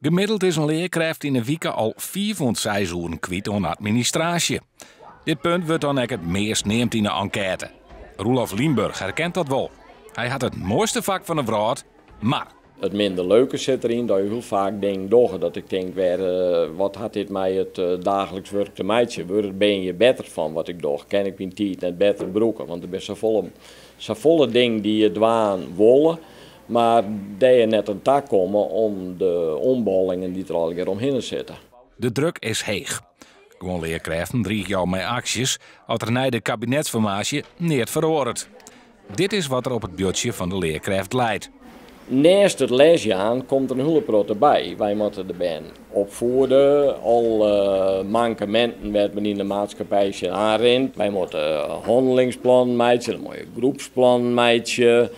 Gemiddeld is een leerkracht in een week al 4,6 uur kwijt aan administratie. Dit punt wordt dan ook het meest neemt in de enquête. Roelof Limburg herkent dat wel. Hij had het mooiste vak van de wereld, maar... Het minder leuke zit erin dat je heel vaak denkt dat ik denk, wat had dit mij het dagelijks werk te meidje? Ben je beter van wat ik doe? Ken ik mijn tijd net beter broeken? Want er zijn zo volle dingen die je dwaan willen, maar die je net aan tak komen om de omballingen die er al keer omheen zitten. De druk is heeg. Gewoon leerkrachten dreigen jou met acties als er na de kabinetsformatie niet verhoort. Dit is wat er op het bordje van de leerkracht leidt. Naast het lesjaan komt er een hulprot erbij. Wij moeten de band opvoeden. Al mankementen werd men in de maatschappij aanrent. Wij moeten handelingsplan maken, een mooie groepsplan maken.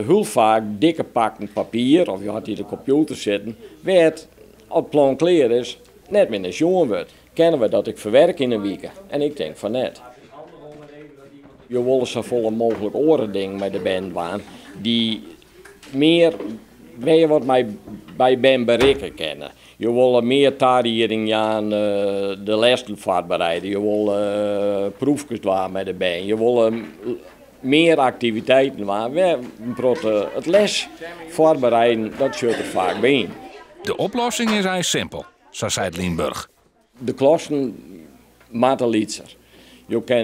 Heel vaak dikke pakken papier, of je had hier de computer zitten, werd als het plan klaar is, net meer naar jongen wordt. Kennen we dat ik verwerk in een week? En ik denk van net. Je wil zo volle mogelijk oren dingen met de band waan, die meer weet wat mij bij ben bereiken kennen. Je wil meer tariering aan de lessen voorbereiden. Je wil proefjes doen met de band. Je wil meer activiteiten doen. Het les voorbereiden, dat zit er vaak bij. De oplossing is eigenlijk simpel, zo zei Limburg. De klassen moeten lietser.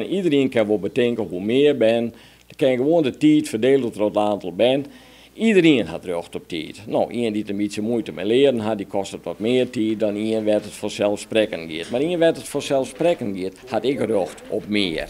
Iedereen kan wel bedenken hoe meer ben. Je kan gewoon de tijd verdelen door het aantal ben. Iedereen had recht op tijd. Nou, iemand die er een beetje moeite mee leren had, die kost het wat meer tijd dan iemand werd het vanzelfsprekend gaat. Maar iemand werd het vanzelfsprekend gaat, had ik recht op meer.